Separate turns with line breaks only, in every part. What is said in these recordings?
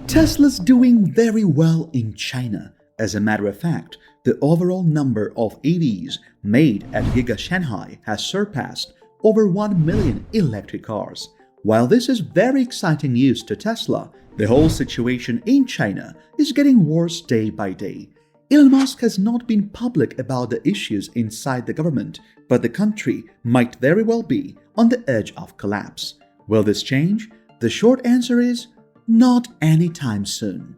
Tesla's doing very well in China. As a matter of fact, the overall number of EVs made at Giga Shanghai has surpassed over 1 million electric cars. While this is very exciting news to Tesla, the whole situation in China is getting worse day by day. Elon Musk has not been public about the issues inside the government, but the country might very well be on the edge of collapse. Will this change? The short answer is not anytime soon.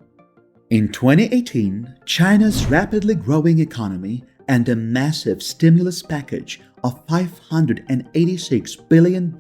In 2018, China's rapidly growing economy and a massive stimulus package of $586 billion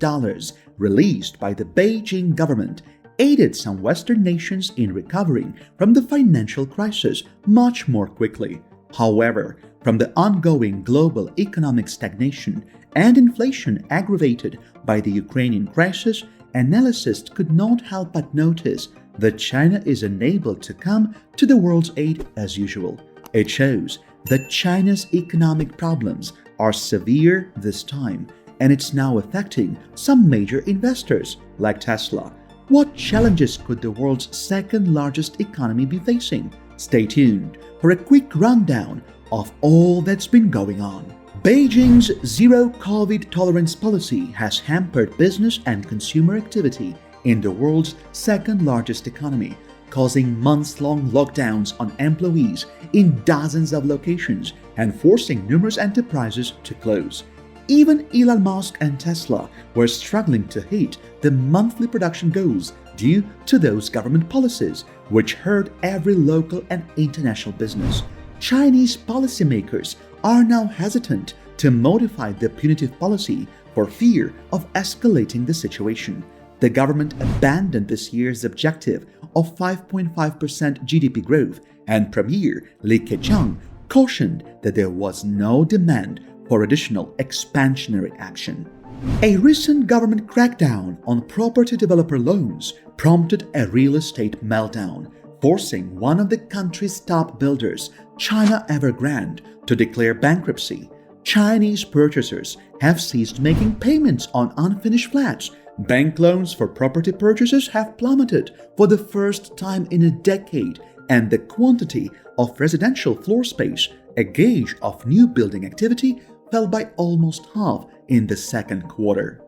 released by the Beijing government aided some Western nations in recovering from the financial crisis much more quickly. However, from the ongoing global economic stagnation and inflation aggravated by the Ukrainian crisis, analysts could not help but notice that China is unable to come to the world's aid as usual. It shows that China's economic problems are severe this time, and it's now affecting some major investors like Tesla. What challenges could the world's second largest economy be facing? Stay tuned for a quick rundown of all that's been going on. Beijing's zero-COVID tolerance policy has hampered business and consumer activity in the world's second largest economy, causing months-long lockdowns on employees in dozens of locations and forcing numerous enterprises to close. Even Elon Musk and Tesla were struggling to hit the monthly production goals due to those government policies, which hurt every local and international business. Chinese policymakers are now hesitant to modify the punitive policy for fear of escalating the situation. The government abandoned this year's objective of 5.5% GDP growth, and Premier Li Keqiang cautioned that there was no demand for additional expansionary action. A recent government crackdown on property developer loans prompted a real estate meltdown, forcing one of the country's top builders, China Evergrande, to declare bankruptcy. Chinese purchasers have ceased making payments on unfinished flats. Bank loans for property purchases have plummeted for the first time in a decade, and the quantity of residential floor space, a gauge of new building activity, fell by almost half in the second quarter.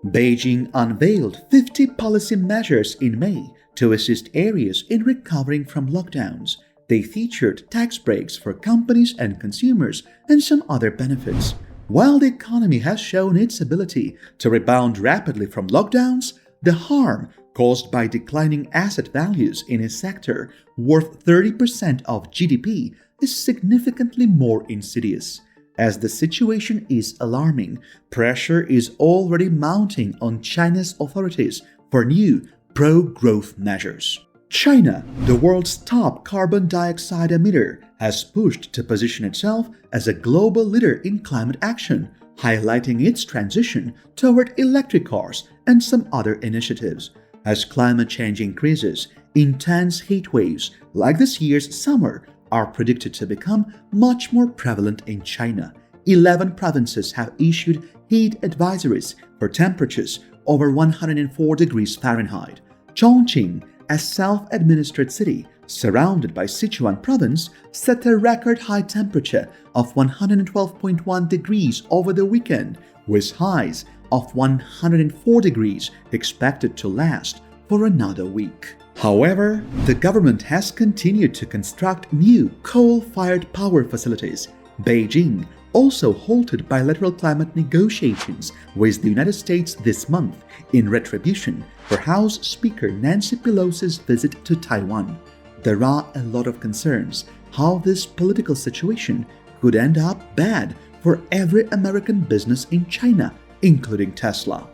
Beijing unveiled 50 policy measures in May to assist areas in recovering from lockdowns. They featured tax breaks for companies and consumers and some other benefits. While the economy has shown its ability to rebound rapidly from lockdowns, the harm caused by declining asset values in a sector worth 30% of GDP is significantly more insidious. As the situation is alarming, pressure is already mounting on China's authorities for new pro-growth measures. China, the world's top carbon dioxide emitter, has pushed to position itself as a global leader in climate action, highlighting its transition toward electric cars and some other initiatives. As climate change increases, intense heat waves like this year's summer are predicted to become much more prevalent in China. 11 provinces have issued heat advisories for temperatures over 104 degrees Fahrenheit. Chongqing, a self-administered city surrounded by Sichuan province, set a record high temperature of 112.1 degrees over the weekend, with highs of 104 degrees expected to last for another week. However, the government has continued to construct new coal-fired power facilities. Beijing also halted bilateral climate negotiations with the United States this month in retribution for House Speaker Nancy Pelosi's visit to Taiwan. There are a lot of concerns how this political situation could end up bad for every American business in China, including Tesla.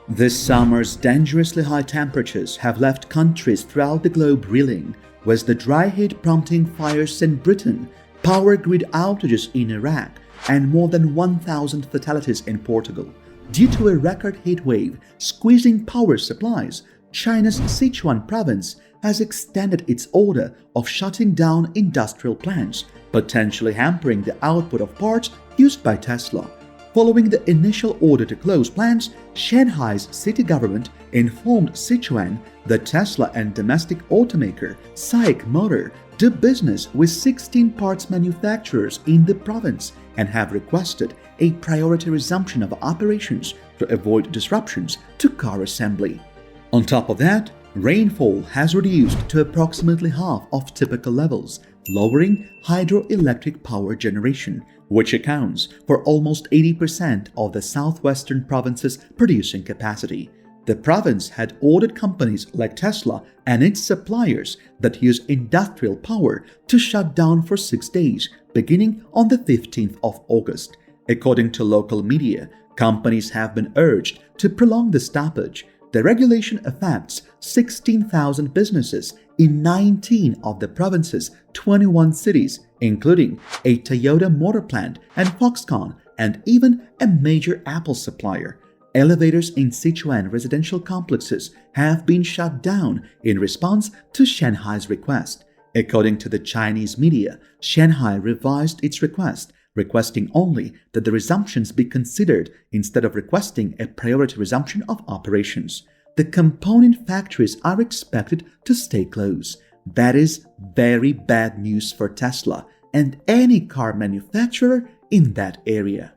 This summer's dangerously high temperatures have left countries throughout the globe reeling, with the dry heat prompting fires in Britain, power grid outages in Iraq, and more than 1,000 fatalities in Portugal. Due to a record heat wave squeezing power supplies, China's Sichuan province has extended its order of shutting down industrial plants, potentially hampering the output of parts used by Tesla. Following the initial order to close plants, Shanghai's city government informed Sichuan that Tesla and domestic automaker SAIC Motor do business with 16 parts manufacturers in the province and have requested a priority resumption of operations to avoid disruptions to car assembly. On top of that, rainfall has reduced to approximately half of typical levels, lowering hydroelectric power generation, which accounts for almost 80% of the southwestern province's producing capacity. The province had ordered companies like Tesla and its suppliers that use industrial power to shut down for 6 days, beginning on the 15th of August. According to local media, companies have been urged to prolong the stoppage. The regulation affects 16,000 businesses in 19 of the province's 21 cities, including a Toyota motor plant and Foxconn, and even a major Apple supplier. Elevators in Sichuan residential complexes have been shut down in response to Shanghai's request. According to the Chinese media, Shanghai revised its request, requesting only that the resumptions be considered instead of requesting a priority resumption of operations. The component factories are expected to stay closed. That is very bad news for Tesla and any car manufacturer in that area.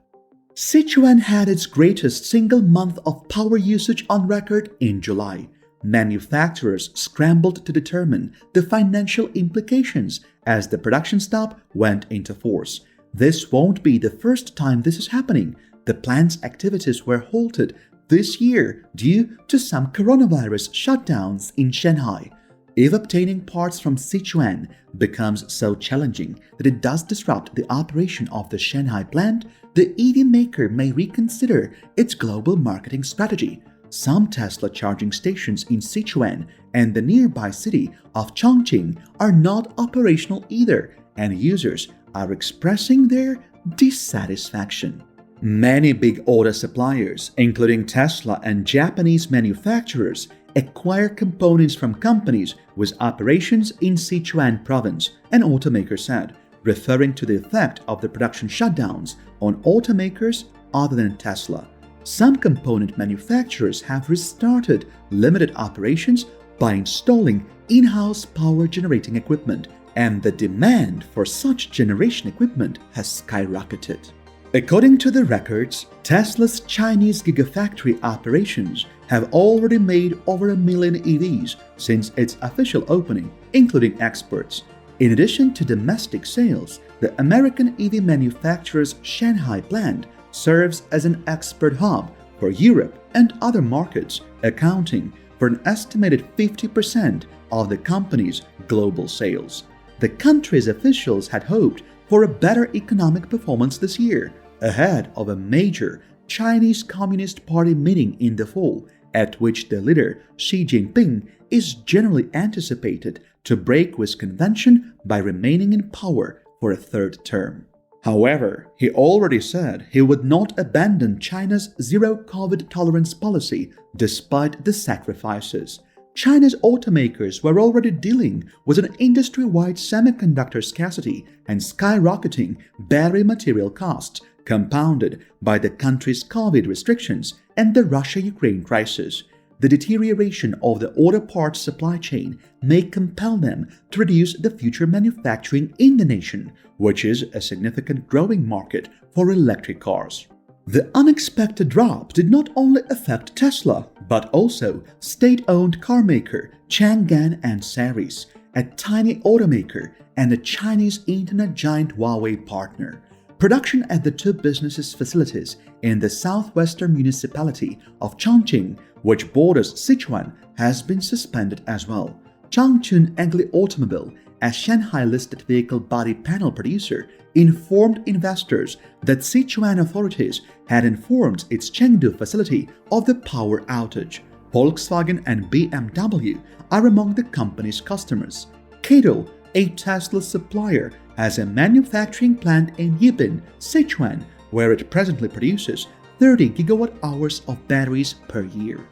Sichuan had its greatest single month of power usage on record in July. Manufacturers scrambled to determine the financial implications as the production stop went into force. This won't be the first time this is happening. The plant's activities were halted this year due to some coronavirus shutdowns in Shanghai. If obtaining parts from Sichuan becomes so challenging that it does disrupt the operation of the Shanghai plant, the EV maker may reconsider its global marketing strategy. Some Tesla charging stations in Sichuan and the nearby city of Chongqing are not operational either, and users are expressing their dissatisfaction. Many big auto suppliers, including Tesla and Japanese manufacturers, acquire components from companies with operations in Sichuan province, an automaker said, referring to the effect of the production shutdowns on automakers other than Tesla. Some component manufacturers have restarted limited operations by installing in-house power generating equipment, and the demand for such generation equipment has skyrocketed. According to the records, Tesla's Chinese Gigafactory operations have already made over 1 million EVs since its official opening, including exports. In addition to domestic sales, the American EV manufacturer's Shanghai plant serves as an export hub for Europe and other markets, accounting for an estimated 50% of the company's global sales. The country's officials had hoped for a better economic performance this year, ahead of a major Chinese Communist Party meeting in the fall, at which the leader Xi Jinping is generally anticipated to break with convention by remaining in power for a third term. However, he already said he would not abandon China's zero-COVID tolerance policy despite the sacrifices. China's automakers were already dealing with an industry-wide semiconductor scarcity and skyrocketing battery material costs, compounded by the country's COVID restrictions and the Russia-Ukraine crisis. The deterioration of the auto parts supply chain may compel them to reduce the future manufacturing in the nation, which is a significant growing market for electric cars. The unexpected drop did not only affect Tesla, but also state-owned carmaker Chang'an and Saris, a tiny automaker and a Chinese internet giant Huawei partner. Production at the two businesses' facilities in the southwestern municipality of Chongqing, which borders Sichuan, has been suspended as well. Changchun Egli Automobile, a Shanghai-listed vehicle body panel producer, informed investors that Sichuan authorities had informed its Chengdu facility of the power outage. Volkswagen and BMW are among the company's customers. Cato, a Tesla supplier, has a manufacturing plant in Yibin, Sichuan, where it presently produces 30 gigawatt-hours of batteries per year.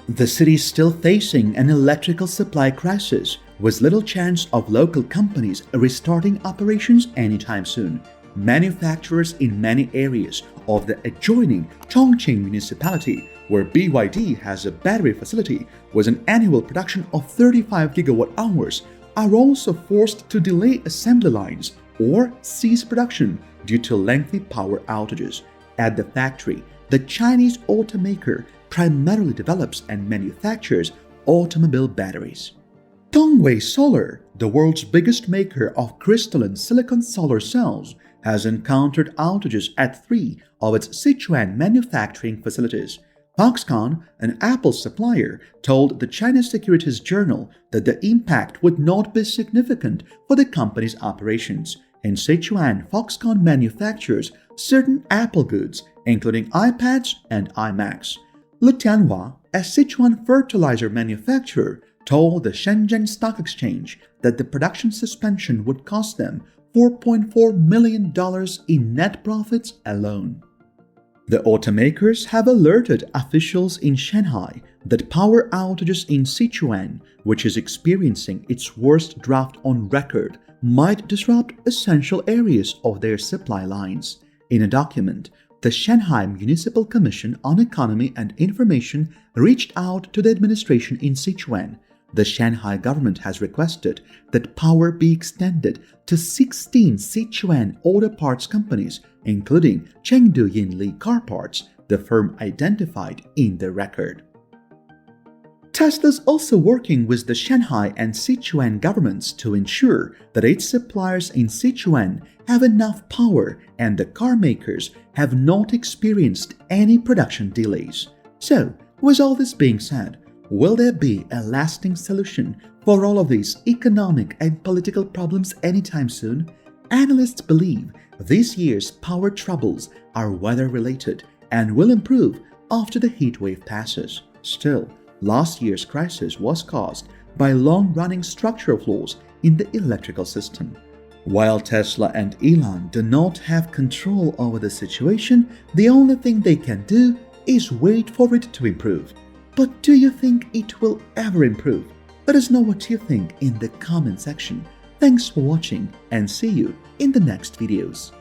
The city is still facing an electrical supply crisis, with little chance of local companies restarting operations anytime soon. manufacturers in many areas of the adjoining Chongqing municipality, where BYD has a battery facility with an annual production of 35 gigawatt-hours, are also forced to delay assembly lines or cease production due to lengthy power outages. At the factory, the Chinese automaker primarily develops and manufactures automobile batteries. Tongwei Solar, the world's biggest maker of crystalline silicon solar cells, has encountered outages at 3 of its Sichuan manufacturing facilities. Foxconn, an Apple supplier, told the China Securities Journal that the impact would not be significant for the company's operations. In Sichuan, Foxconn manufactures certain Apple goods, including iPads and iMacs. Le Tianhua, a Sichuan fertilizer manufacturer, told the Shenzhen Stock Exchange that the production suspension would cost them $4.4 million in net profits alone. The automakers have alerted officials in Shanghai that power outages in Sichuan, which is experiencing its worst drought on record, might disrupt essential areas of their supply lines. In a document, the Shanghai Municipal Commission on Economy and Information reached out to the administration in Sichuan. The Shanghai government has requested that power be extended to 16 Sichuan auto parts companies, including Chengdu Yinli Car Parts, the firm identified in the record. Tesla's also working with the Shanghai and Sichuan governments to ensure that its suppliers in Sichuan have enough power and the car makers have not experienced any production delays. So, with all this being said, will there be a lasting solution for all of these economic and political problems anytime soon? Analysts believe this year's power troubles are weather-related and will improve after the heat wave passes. Still, last year's crisis was caused by long-running structural flaws in the electrical system. While Tesla and Elon do not have control over the situation, the only thing they can do is wait for it to improve. But do you think it will ever improve? Let us know what you think in the comment section. Thanks for watching and see you in the next videos.